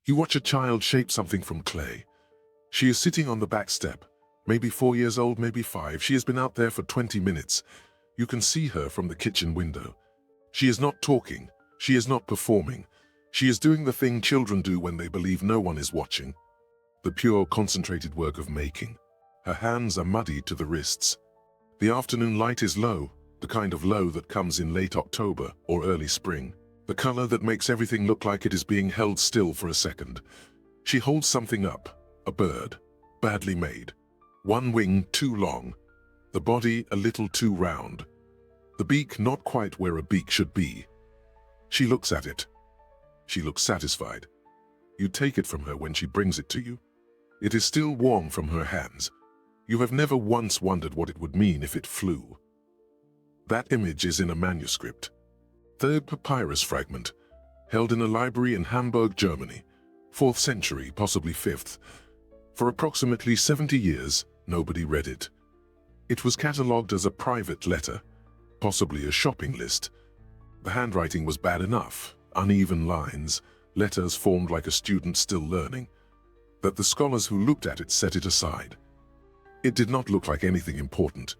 You watch a child shape something from clay. She is sitting on the back step, maybe 4 years old, maybe 5. She has been out there for 20 minutes. You can see her from the kitchen window. She is not talking. She is not performing. She is doing the thing children do when they believe no one is watching. The pure, concentrated work of making. Her hands are muddy to the wrists. The afternoon light is low, the kind of low that comes in late October or early spring. The color that makes everything look like it is being held still for a second. She holds something up, a bird, badly made. One wing too long, the body a little too round. The beak not quite where a beak should be. She looks at it. She looks satisfied. You take it from her when she brings it to you. It is still warm from her hands. You have never once wondered what it would mean if it flew. That image is in a manuscript. Third papyrus fragment, held in a library in Hamburg, Germany, 4th century, possibly 5th. For approximately 70 years, nobody read it. It was catalogued as a private letter, possibly a shopping list. The handwriting was bad enough, uneven lines, letters formed like a student still learning, that the scholars who looked at it set it aside. It did not look like anything important.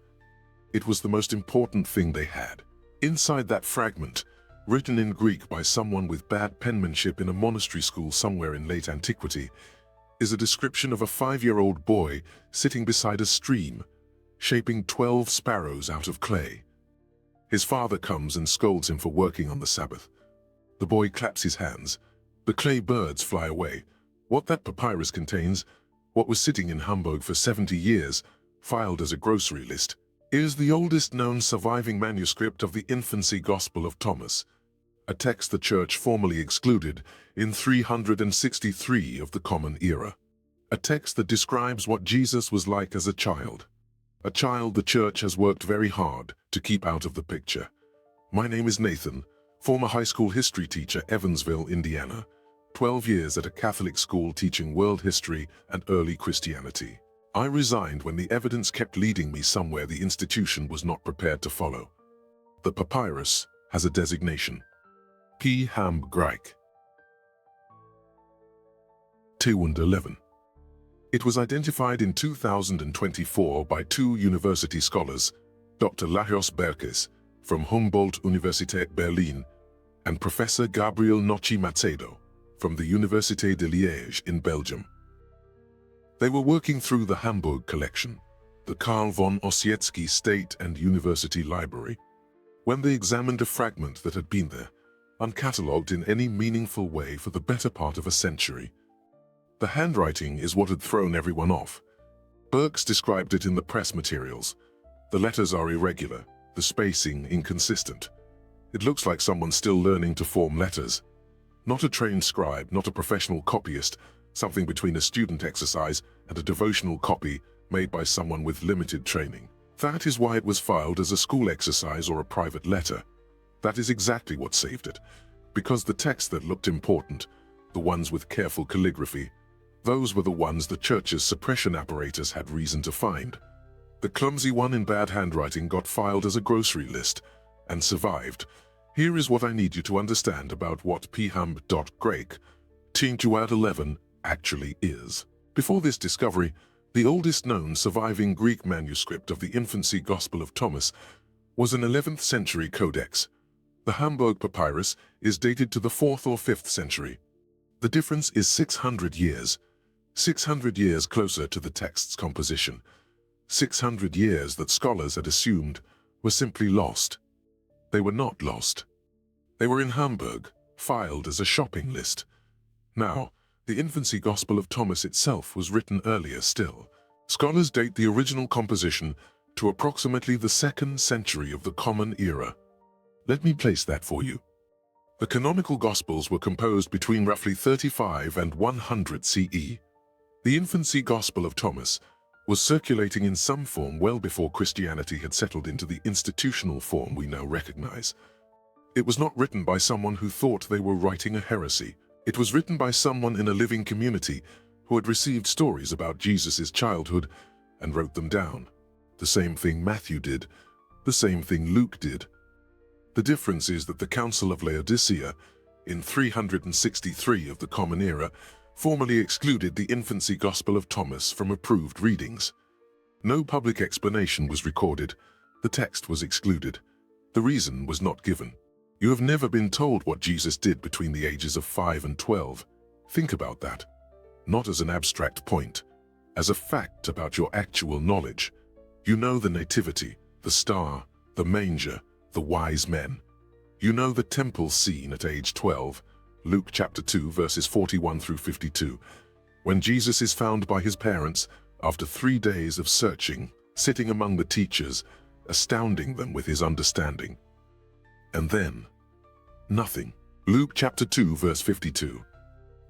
It was the most important thing they had. Inside that fragment, written in Greek by someone with bad penmanship in a monastery school somewhere in late antiquity, is a description of a 5-year-old boy sitting beside a stream, shaping 12 sparrows out of clay. His father comes and scolds him for working on the Sabbath. The boy claps his hands. The clay birds fly away. What that papyrus contains, what was sitting in Hamburg for 70 years, filed as a grocery list, is the oldest known surviving manuscript of the Infancy Gospel of Thomas, a text the Church formally excluded in 363 of the Common Era. A text that describes what Jesus was like as a child. A child the Church has worked very hard to keep out of the picture. My name is Nathan, former high school history teacher, Evansville, Indiana, 12 years at a Catholic school teaching world history and early Christianity. I resigned when the evidence kept leading me somewhere the institution was not prepared to follow. The papyrus has a designation. P.Hamb.Graec.1011. It was identified in 2024 by 2 university scholars, Dr. Lajos Berkes from Humboldt-Universität Berlin and Professor Gabriel Nochi Macedo from the Université de Liège in Belgium. They were working through the Hamburg collection, the Karl von Ossietzky State and University Library, when they examined a fragment that had been there, uncatalogued in any meaningful way for the better part of a century. The handwriting is what had thrown everyone off. Berkes described it in the press materials. The letters are irregular, the spacing inconsistent. It looks like someone still learning to form letters. Not a trained scribe, not a professional copyist, something between a student exercise and a devotional copy made by someone with limited training. That is why it was filed as a school exercise or a private letter. That is exactly what saved it, because the texts that looked important, the ones with careful calligraphy, those were the ones the Church's suppression apparatus had reason to find. The clumsy one in bad handwriting got filed as a grocery list and survived. Here is what I need you to understand about what P.Hamb.Graec.1011 actually is. Before this discovery, the oldest known surviving Greek manuscript of the Infancy Gospel of Thomas was an 11th century codex. The Hamburg Papyrus is dated to the 4th or 5th century. The difference is 600 years. 600 years closer to the text's composition. 600 years that scholars had assumed were simply lost. They were not lost. They were in Hamburg, filed as a shopping list. Now, the Infancy Gospel of Thomas itself was written earlier still. Scholars date the original composition to approximately the 2nd century of the Common Era. Let me place that for you. The canonical Gospels were composed between roughly 35 and 100 CE. The Infancy Gospel of Thomas was circulating in some form well before Christianity had settled into the institutional form we now recognize. It was not written by someone who thought they were writing a heresy. It was written by someone in a living community who had received stories about Jesus' childhood and wrote them down. The same thing Matthew did, the same thing Luke did. The difference is that the Council of Laodicea in 363 of the Common Era, formally excluded the Infancy Gospel of Thomas from approved readings. No public explanation was recorded. The text was excluded. The reason was not given. You have never been told what Jesus did between the ages of 5 and 12. Think about that. Not as an abstract point, as a fact about your actual knowledge. You know the nativity, the star, the manger, the wise men. You know the temple scene at age 12, Luke chapter 2 verses 41 through 52, when Jesus is found by his parents after 3 days of searching, sitting among the teachers, astounding them with his understanding. And then, nothing. Luke chapter 2 verse 52.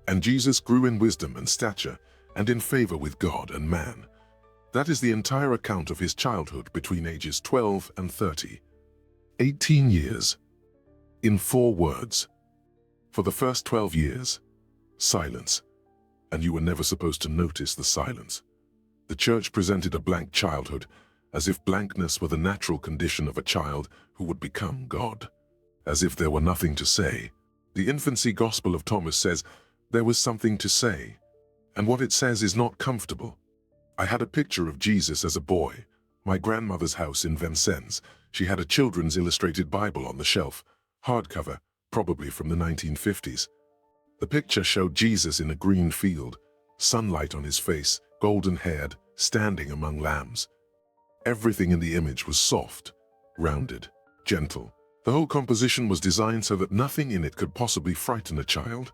And Jesus grew in wisdom and stature, and in favor with God and man. That is the entire account of his childhood between ages 12 and 30. 18 years. In 4 words. For the first 12 years, silence. And you were never supposed to notice the silence. The church presented a blank childhood, as if blankness were the natural condition of a child who would become God. As if there were nothing to say. The Infancy Gospel of Thomas says, there was something to say. And what it says is not comfortable. I had a picture of Jesus as a boy. My grandmother's house in Vincennes. She had a children's illustrated Bible on the shelf, hardcover, probably from the 1950s. The picture showed Jesus in a green field, sunlight on his face, golden-haired, standing among lambs. Everything in the image was soft, rounded, gentle. The whole composition was designed so that nothing in it could possibly frighten a child.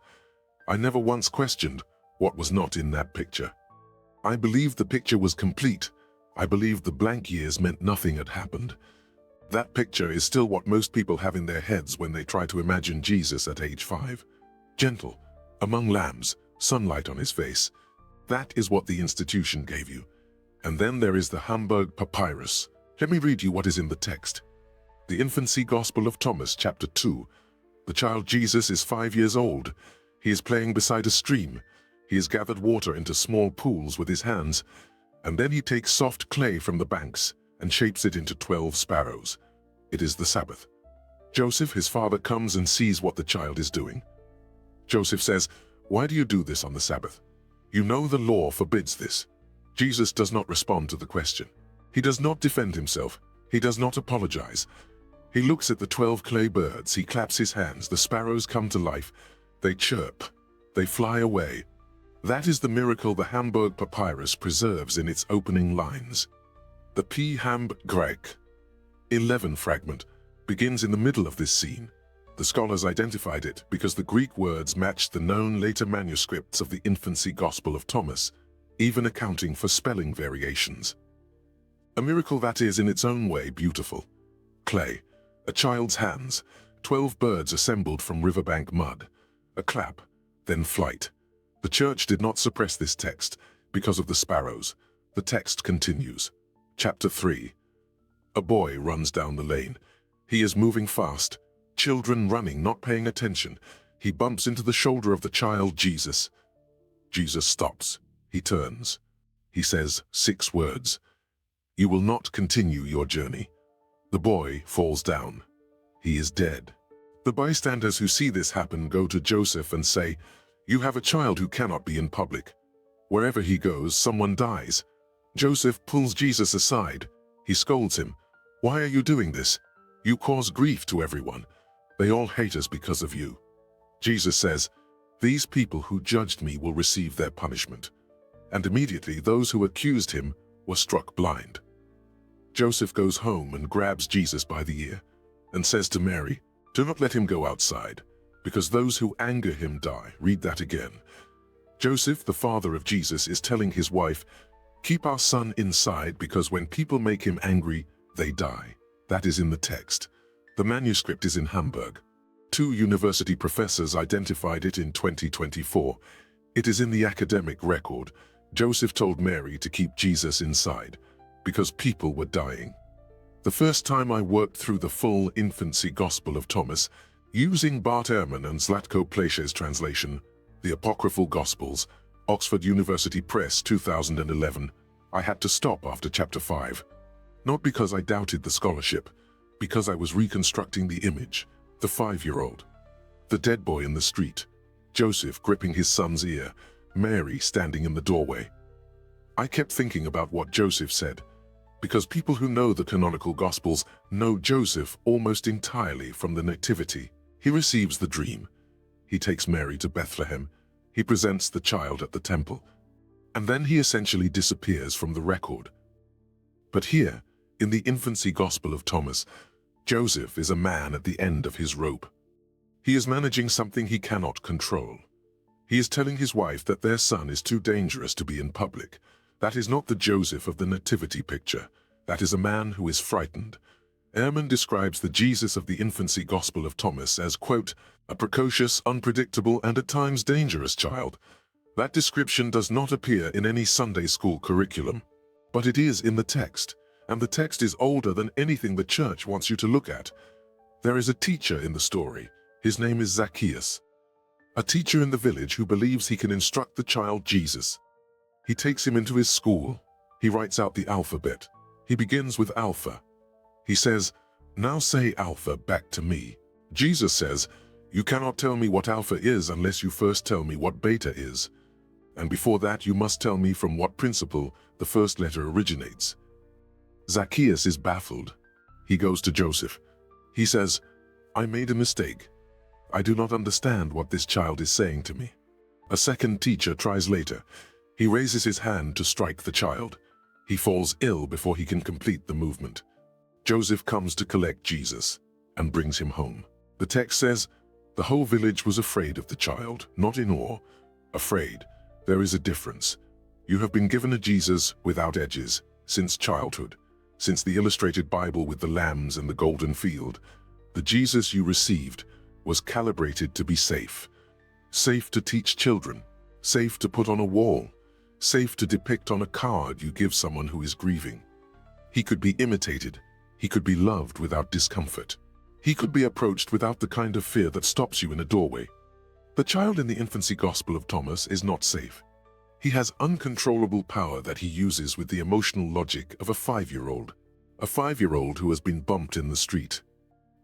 I never once questioned what was not in that picture. I believed the picture was complete. I believed the blank years meant nothing had happened. That picture is still what most people have in their heads when they try to imagine Jesus at age 5. Gentle, among lambs, sunlight on his face. That is what the institution gave you. And then there is the Hamburg Papyrus. Let me read you what is in the text. The Infancy Gospel of Thomas, chapter 2. The child Jesus is 5 years old. He is playing beside a stream. He has gathered water into small pools with his hands, and then he takes soft clay from the banks and shapes it into 12 sparrows. It is the Sabbath. Joseph, his father, comes and sees what the child is doing. Joseph says, "Why do you do this on the Sabbath? You know the law forbids this." Jesus does not respond to the question. He does not defend himself. He does not apologize. He looks at the 12 clay birds. He claps his hands. The sparrows come to life. They chirp. They fly away. That is the miracle the Hamburg Papyrus preserves in its opening lines. The P.Hamb.Graec.1011 fragment begins in the middle of this scene. The scholars identified it because the Greek words matched the known later manuscripts of the Infancy Gospel of Thomas, even accounting for spelling variations. A miracle that is in its own way beautiful. Clay, a child's hands, 12 birds assembled from riverbank mud, a clap, then flight. The church did not suppress this text because of the sparrows. The text continues. Chapter 3. A boy runs down the lane. He is moving fast. Children running, not paying attention. He bumps into the shoulder of the child Jesus. Jesus stops. He turns. He says 6 words. You will not continue your journey. The boy falls down. He is dead. The bystanders who see this happen go to Joseph and say, "You have a child who cannot be in public. Wherever he goes, someone dies." Joseph pulls Jesus aside. He scolds him. "Why are you doing this? You cause grief to everyone. They all hate us because of you." Jesus says, "These people who judged me will receive their punishment." And immediately those who accused him were struck blind. Joseph goes home and grabs Jesus by the ear and says to Mary, "Do not let him go outside, because those who anger him die." Read that again. Joseph, the father of Jesus, is telling his wife, "Keep our son inside, because when people make him angry, they die." That is in the text. The manuscript is in Hamburg. 2 university professors identified it in 2024. It is in the academic record. Joseph told Mary to keep Jesus inside, because people were dying. The first time I worked through the full Infancy Gospel of Thomas, using Bart Ehrman and Zlatko Pleše's translation, The Apocryphal Gospels, Oxford University Press, 2011, I had to stop after chapter 5. Not because I doubted the scholarship, because I was reconstructing the image, the 5-year-old. The dead boy in the street, Joseph gripping his son's ear, Mary standing in the doorway. I kept thinking about what Joseph said, because people who know the canonical Gospels know Joseph almost entirely from the Nativity. He receives the dream. He takes Mary to Bethlehem. He presents the child at the temple. And then he essentially disappears from the record. But here, in the Infancy Gospel of Thomas, Joseph is a man at the end of his rope. He is managing something he cannot control. He is telling his wife that their son is too dangerous to be in public. That is not the Joseph of the Nativity picture. That is a man who is frightened. Ehrman describes the Jesus of the Infancy Gospel of Thomas as, quote, a precocious, unpredictable, and at times dangerous child. That description does not appear in any Sunday school curriculum, but it is in the text, and the text is older than anything the church wants you to look at. There is a teacher in the story. His name is Zacchaeus, a teacher in the village who believes he can instruct the child Jesus. He takes him into his school. He writes out the alphabet. He begins with Alpha. He says, "Now say Alpha back to me." Jesus says, "You cannot tell me what Alpha is unless you first tell me what Beta is. And before that you must tell me from what principle the first letter originates." Zacchaeus is baffled. He goes to Joseph. He says, "I made a mistake. I do not understand what this child is saying to me." A second teacher tries later. He raises his hand to strike the child. He falls ill before he can complete the movement. Joseph comes to collect Jesus and brings him home. The text says, the whole village was afraid of the child, not in awe, afraid. There is a difference. You have been given a Jesus without edges since childhood, since the illustrated Bible with the lambs and the golden field. The Jesus you received was calibrated to be safe. Safe to teach children, safe to put on a wall, safe to depict on a card you give someone who is grieving. He could be imitated. He could be loved without discomfort. He could be approached without the kind of fear that stops you in a doorway. The child in the Infancy Gospel of Thomas is not safe. He has uncontrollable power that he uses with the emotional logic of a 5-year-old. A 5-year-old who has been bumped in the street.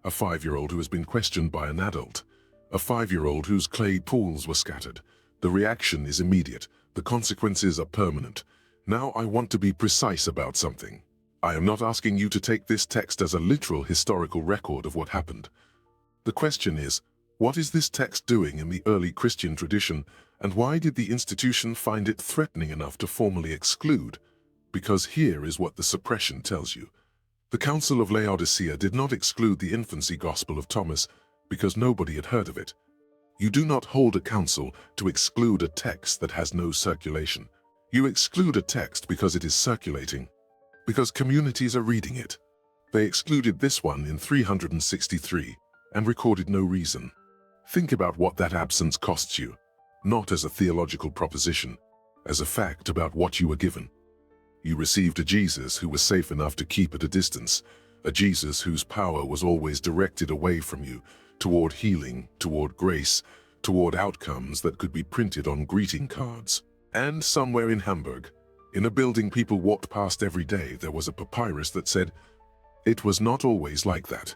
A 5-year-old who has been questioned by an adult. A 5-year-old whose clay pools were scattered. The reaction is immediate. The consequences are permanent. Now I want to be precise about something. I am not asking you to take this text as a literal historical record of what happened. The question is, what is this text doing in the early Christian tradition, and why did the institution find it threatening enough to formally exclude? Because here is what the suppression tells you. The Council of Laodicea did not exclude the Infancy Gospel of Thomas because nobody had heard of it. You do not hold a council to exclude a text that has no circulation. You exclude a text because it is circulating, because communities are reading it. They excluded this one in 363 and recorded no reason. Think about what that absence costs you, not as a theological proposition, as a fact about what you were given. You received a Jesus who was safe enough to keep at a distance, a Jesus whose power was always directed away from you, toward healing, toward grace, toward outcomes that could be printed on greeting cards. And somewhere in Hamburg, in a building people walked past every day, there was a papyrus that said, "It was not always like that."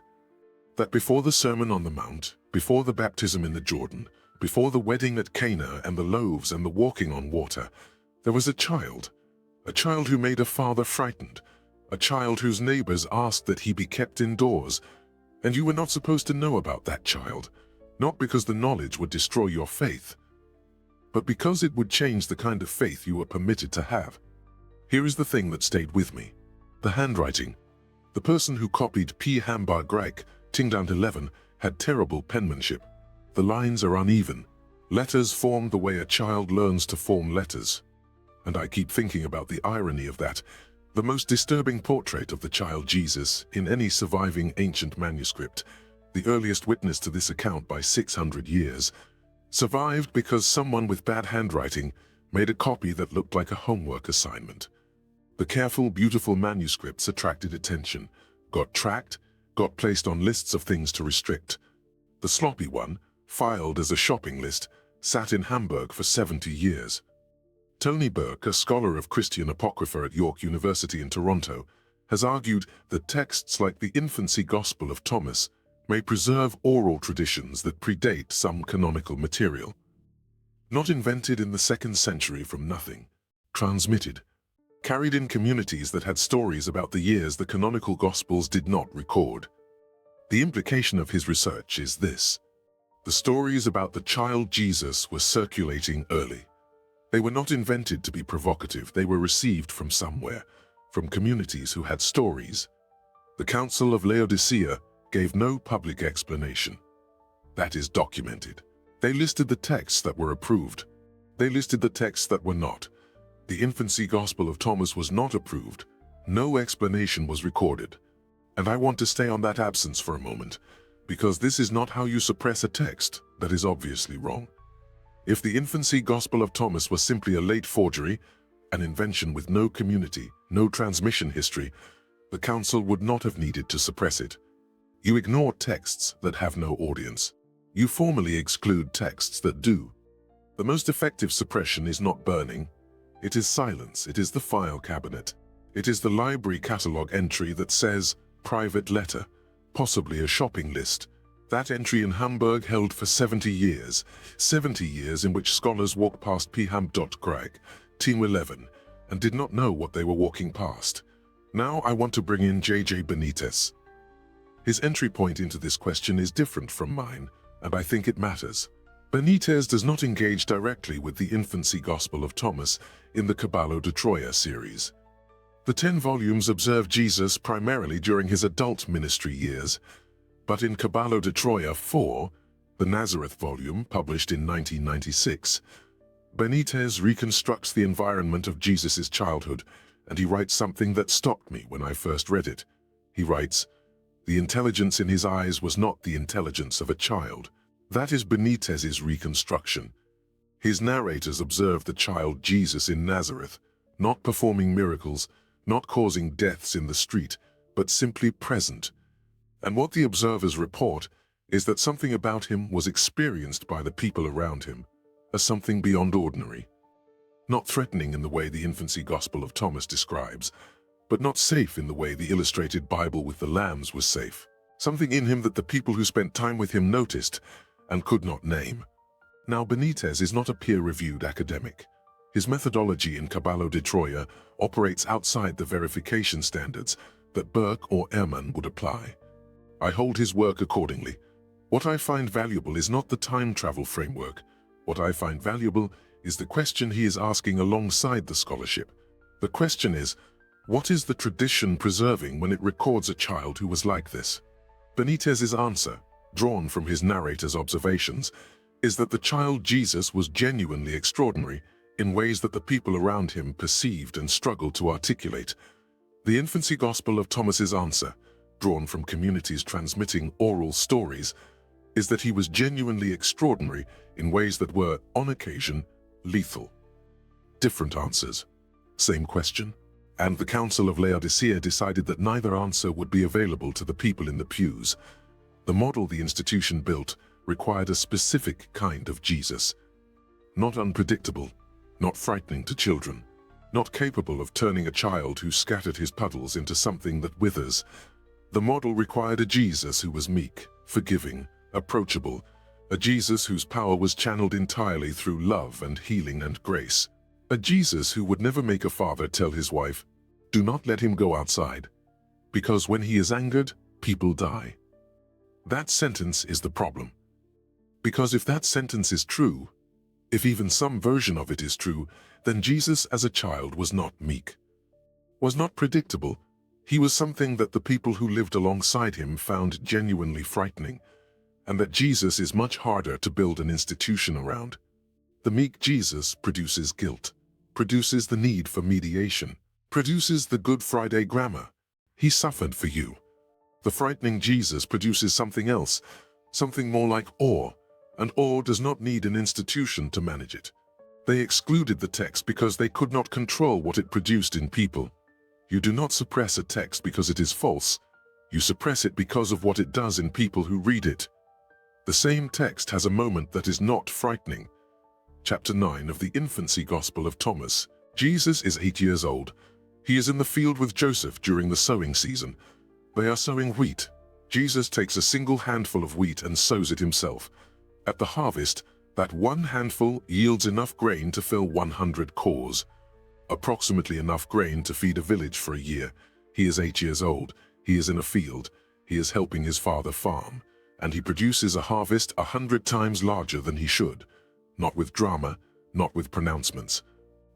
That before the Sermon on the Mount, before the baptism in the Jordan, before the wedding at Cana and the loaves and the walking on water, there was a child who made a father frightened, a child whose neighbors asked that he be kept indoors. And you were not supposed to know about that child, not because the knowledge would destroy your faith, but because it would change the kind of faith you were permitted to have. Here is the thing that stayed with me. The handwriting. The person who copied P.Hamb.Graec.1011 had terrible penmanship. The lines are uneven. Letters formed the way a child learns to form letters. And I keep thinking about the irony of that. The most disturbing portrait of the child Jesus in any surviving ancient manuscript, the earliest witness to this account by 600 years, survived because someone with bad handwriting made a copy that looked like a homework assignment. The careful, beautiful manuscripts attracted attention, got tracked, got placed on lists of things to restrict. The sloppy one, filed as a shopping list, sat in Hamburg for 70 years. Tony Burke, a scholar of Christian Apocrypha at York University in Toronto, has argued that texts like the Infancy Gospel of Thomas may preserve oral traditions that predate some canonical material. Not invented in the 2nd century from nothing, transmitted, carried in communities that had stories about the years the canonical Gospels did not record. The implication of his research is this: the stories about the child Jesus were circulating early. They were not invented to be provocative, they were received from somewhere, from communities who had stories. The Council of Laodicea gave no public explanation. That is documented. They listed the texts that were approved. They listed the texts that were not. The Infancy Gospel of Thomas was not approved. No explanation was recorded. And I want to stay on that absence for a moment, because this is not how you suppress a text that is obviously wrong. If the Infancy Gospel of Thomas was simply a late forgery, an invention with no community, no transmission history, the Council would not have needed to suppress it. You ignore texts that have no audience. You formally exclude texts that do. The most effective suppression is not burning. It is silence. It is the file cabinet. It is the library catalog entry that says, private letter, possibly a shopping list. That entry in Hamburg held for 70 years in which scholars walked past P.Hamb.Graec.1011 and did not know what they were walking past. Now I want to bring in J.J. Benitez. His entry point into this question is different from mine, and I think it matters. Benitez does not engage directly with the Infancy Gospel of Thomas in the Caballo de Troya series. The 10 volumes observe Jesus primarily during his adult ministry years, but in Caballo de Troya 4, the Nazareth volume published in 1996, Benitez reconstructs the environment of Jesus' childhood, and he writes something that stopped me when I first read it. He writes, "The intelligence in his eyes was not the intelligence of a child." That is Benitez's reconstruction. His narrators observe the child Jesus in Nazareth, not performing miracles, not causing deaths in the street, but simply present. And what the observers report is that something about him was experienced by the people around him as something beyond ordinary. Not threatening in the way the Infancy Gospel of Thomas describes, but not safe in the way the illustrated Bible with the lambs was safe. Something in him that the people who spent time with him noticed and could not name. Now, Benitez is not a peer-reviewed academic. His methodology in Caballo de Troya operates outside the verification standards that Burke or Ehrman would apply. I hold his work accordingly. What I find valuable is not the time travel framework. What I find valuable is the question he is asking alongside the scholarship. The question is, what is the tradition preserving when it records a child who was like this? Benitez's answer, drawn from his narrator's observations, is that the child Jesus was genuinely extraordinary in ways that the people around him perceived and struggled to articulate. The Infancy Gospel of Thomas's answer, drawn from communities transmitting oral stories, is that he was genuinely extraordinary in ways that were, on occasion, lethal. Different answers, same question, and the Council of Laodicea decided that neither answer would be available to the people in the pews. The model the institution built required a specific kind of Jesus. Not unpredictable, not frightening to children, not capable of turning a child who scattered his puddles into something that withers. The model required a Jesus who was meek, forgiving, approachable, a Jesus whose power was channeled entirely through love and healing and grace. A Jesus who would never make a father tell his wife, "Do not let him go outside, because when he is angered, people die." That sentence is the problem. Because if that sentence is true, if even some version of it is true, then Jesus as a child was not meek, was not predictable. He was something that the people who lived alongside him found genuinely frightening, and that Jesus is much harder to build an institution around. The meek Jesus produces guilt, produces the need for mediation, produces the Good Friday grammar. He suffered for you. The frightening Jesus produces something else, something more like awe, and awe does not need an institution to manage it. They excluded the text because they could not control what it produced in people. You do not suppress a text because it is false. You suppress it because of what it does in people who read it. The same text has a moment that is not frightening. Chapter 9 of the Infancy Gospel of Thomas. Jesus is 8 years old. He is in the field with Joseph during the sowing season. They are sowing wheat. Jesus takes a single handful of wheat and sows it himself. At the harvest, that one handful yields enough grain to fill 100 cors, approximately enough grain to feed a village for a year. He is 8 years old, he is in a field, he is helping his father farm, and he produces a harvest 100 times larger than he should. Not with drama, not with pronouncements.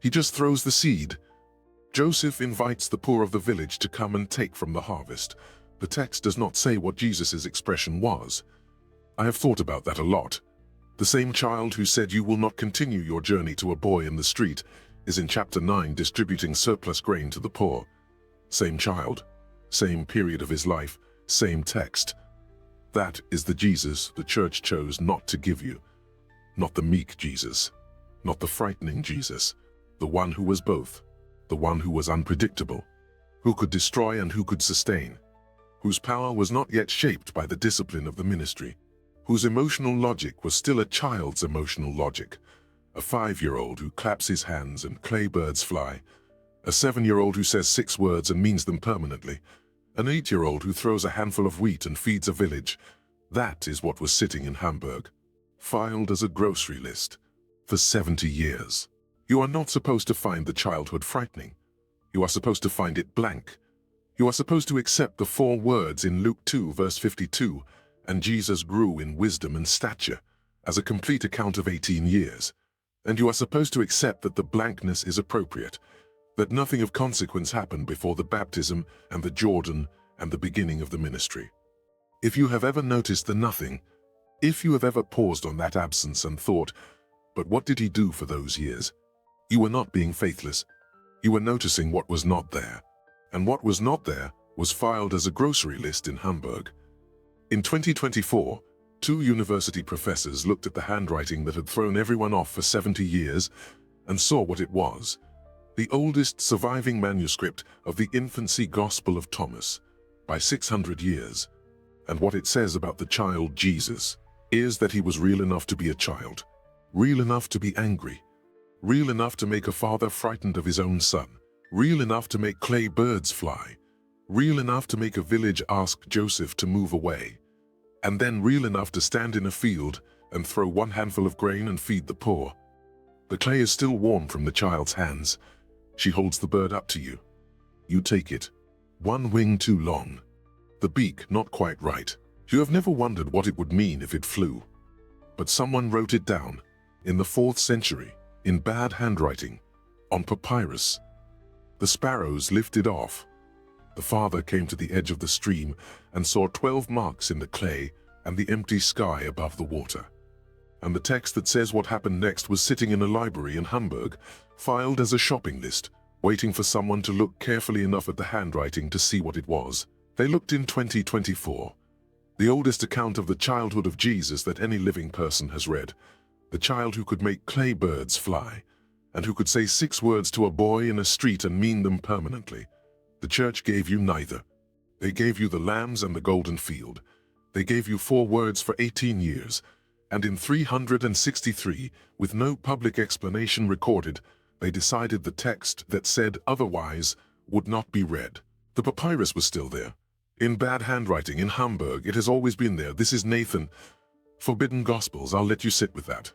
He just throws the seed. Joseph invites the poor of the village to come and take from the harvest. The text does not say what Jesus' expression was. I have thought about that a lot. The same child who said you will not continue your journey to a boy in the street is in chapter 9 distributing surplus grain to the poor. Same child, same period of his life, same text. That is the Jesus the church chose not to give you. Not the meek Jesus, not the frightening Jesus, the one who was both, the one who was unpredictable, who could destroy and who could sustain, whose power was not yet shaped by the discipline of the ministry, whose emotional logic was still a child's emotional logic, a 5-year-old who claps his hands and clay birds fly, a 7-year-old who says 6 words and means them permanently, an 8-year-old who throws a handful of wheat and feeds a village. That is what was sitting in Hamburg, filed as a grocery list, for 70 years. You are not supposed to find the childhood frightening. You are supposed to find it blank. You are supposed to accept the 4 words in Luke 2 verse 52, and Jesus grew in wisdom and stature, as a complete account of 18 years. And you are supposed to accept that the blankness is appropriate, that nothing of consequence happened before the baptism and the Jordan and the beginning of the ministry. If you have ever noticed the nothing, if you have ever paused on that absence and thought, but what did he do for those years? You were not being faithless. You were noticing what was not there. And what was not there was filed as a grocery list in Hamburg. In 2024, 2 university professors looked at the handwriting that had thrown everyone off for 70 years and saw what it was. The oldest surviving manuscript of the Infancy Gospel of Thomas, by 600 years. And what it says about the child Jesus is that he was real enough to be a child, real enough to be angry, real enough to make a father frightened of his own son, real enough to make clay birds fly, real enough to make a village ask Joseph to move away, and then real enough to stand in a field and throw 1 handful of grain and feed the poor. The clay is still warm from the child's hands. She holds the bird up to you. You take it. 1 wing too long. The beak not quite right. You have never wondered what it would mean if it flew. But someone wrote it down, in the 4th century, in bad handwriting, on papyrus. The sparrows lifted off. The father came to the edge of the stream and saw 12 marks in the clay and the empty sky above the water. And the text that says what happened next was sitting in a library in Hamburg, filed as a shopping list, waiting for someone to look carefully enough at the handwriting to see what it was. They looked in 2024. The oldest account of the childhood of Jesus that any living person has read. The child who could make clay birds fly, and who could say 6 words to a boy in a street and mean them permanently. The church gave you neither. They gave you the lambs and the golden field. They gave you 4 words for 18 years, and in 363, with no public explanation recorded, they decided the text that said otherwise would not be read. The papyrus was still there. In bad handwriting in Hamburg, it has always been there. This is Nathan. Forbidden Gospels, I'll let you sit with that.